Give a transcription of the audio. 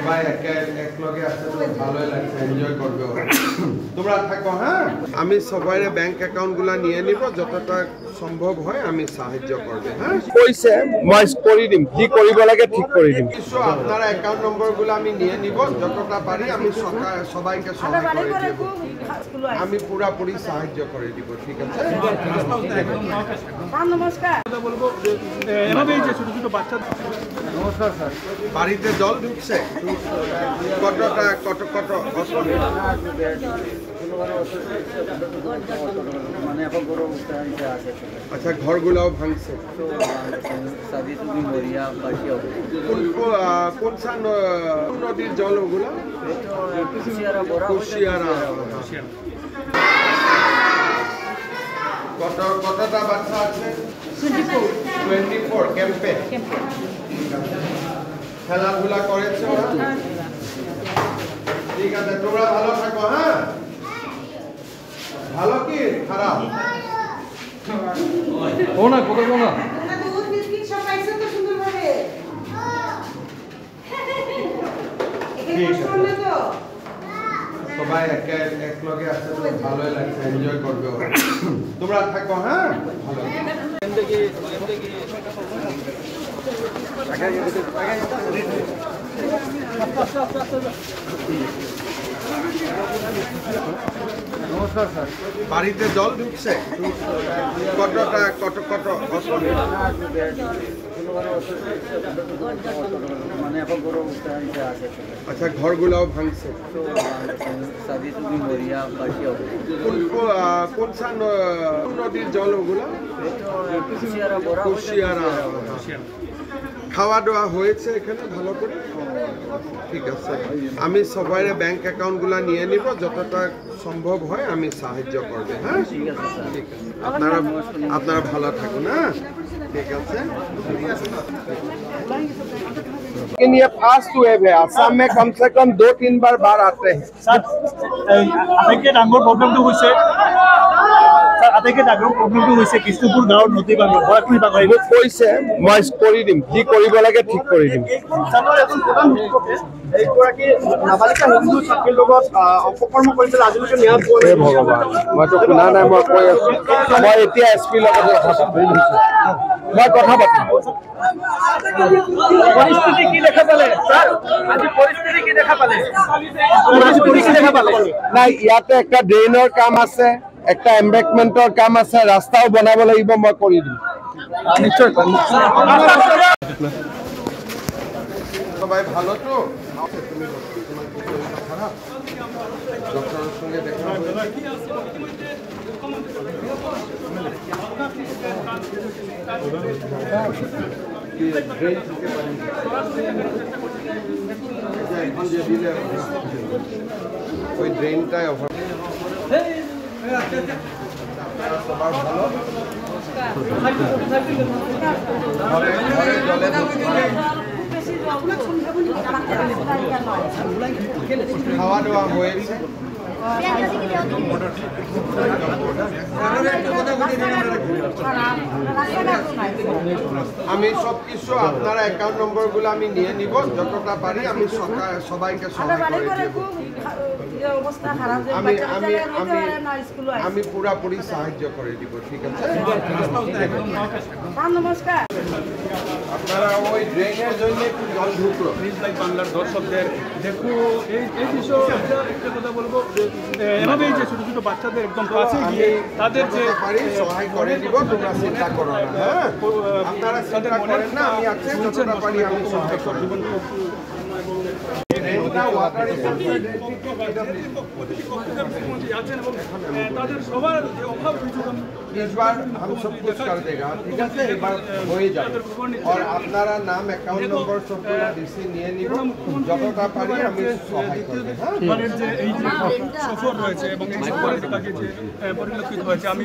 সবাই একলগে আসতে ভালোই লাগছে, এনজয় করবে ওরা। তোমরা থাকো, হ্যাঁ। আমি সবাই ব্যাংক অ্যাকাউন্টগুলো নিয়ে নিব, যতটা সম্ভব হয় আমি সাহায্য করবে, হ্যাঁ। কইছে মই করে দিম, কি কৰিব লাগে ঠিক করে দিম। কিছু আপনার অ্যাকাউন্ট নম্বরগুলো আমি নিয়ে নিব, যতটা পারি আমি সবাইকে সহায় করে দেব, আমি পুরোপুরি সাহায্য করে দিব, ঠিক আছে। নমস্কার বলবো এভাবেই যে ছোট ছোট বাচ্চা। নমস্কার স্যার। বাড়িতে জল ঢুকছে কত আচ্ছা, ঘরগুলাও ভাঙছে। কোন নদীর জল ওগুলা? কুশিয়ারা। কতটা বাচ্চা আছে? 24 ক্যাম্পে। খেলাধুলা করেছে ওরা? ঠিক আছে, তোমরা ভালো থাকো, হ্যাঁ। ভালো কি খারাপ? ও না কোথাও না সবাই একলগে আসতে ভালোই লাগছে, এনজয় করবে ওরা। তোমরা থাকো, হ্যাঁ। ভালো নমস্কার স্যার। বাড়িতে জল ঢুকছে আচ্ছা, ঘরগুলাও ভাঙছে। কোন নদীর জল ওগুলা? কুশিয়ারা। খাওয়া দাওয়া হয়েছে এখানে ভালো করে? ঠিক আছে, আমি সবাই ব্যাংক অ্যাকাউন্টগুলো নিয়ে নিব, যতটা সম্ভব হয় আমি সাহায্য করবে, হ্যাঁ। ঠিক আছে, আপনারা ভালো থাকুন, হ্যাঁ। ঠিক আছে। ये फास्ट वेव है, आसाम में कम से कम 2-3 बार आते हैं। আটাইকে ডাঙৰ প্ৰব্লেমটো হৈছে কৃষ্ণপুৰ গাঁৱৰ নদী মোক কৈছে মই কৰি দিম, কি কৰিব লাগে ঠিক কৰি দিম। এইগৰাকী নাবালিকা হিন্দু ছাত্ৰীৰ লগত অপকৰ্ম কৰি পেলাই আজিলৈকে ন্যায় পোৱা নাই। ভগৱান, মইতো শুনা নাই, মই কৈ আছো। মই এতিয়া এছ পিৰ লগত মই কথা পাতিম। পৰিস্থিতি কি দেখা পালে ছাৰ? আজি পৰিস্থিতি কি দেখা পালে? নাই, ইয়াতে একটা ড্ৰেইনৰ কাম আছে, একটা এম্বেকমেন্টৰ কাম আছে, ৰাস্তাও বনাব লাগিব, মই কৰি দিম নিশ্চয়। সবাই ভালো তো? ডক্টরের সঙ্গে দেখা ওই ড্রেনটাই অভার। সবার ভালো? জলে খাওয়া দাওয়া হয়েছে? আমি সবকিছু আপনার অ্যাকাউন্ট নম্বরগুলো আমি নিয়ে নিব, যতটা পারি আমি সবাইকে সহায় করে দেব, আমি পুরোপুরি সাহায্য করে দিব, ঠিক আছে। নমস্কার। আপনারা ওই ড্রেনের জন্য একটু জল ঢুকলো। বাংলার দর্শকদের দেখো এই বিষয়ে একটা কথা বলবো, এভাবেই যে ছোট ছোট বাচ্চাদের একদম কাছে গিয়ে তাদের যে সহায় করে দিব, তোমরা চিন্তা করো না, হ্যাঁ। আপনারা চিন্তা করেন না, আমি আছি, যতটা পারি আমি সহায় করে দিব। इस बार हम सब कुछ कर देगा, ठीक है, एक बार हो ही जाए। और আপনারা নাম অ্যাকাউন্ট নম্বর সবগুলা ডিসি নিয়ে নিব, যতটা পারি আমি সহায় করব, হ্যাঁ। যে এই যে সফর রয়েছে এবং এই সফরে তাকে যে পরিলক্ষিত হয়েছে, আমি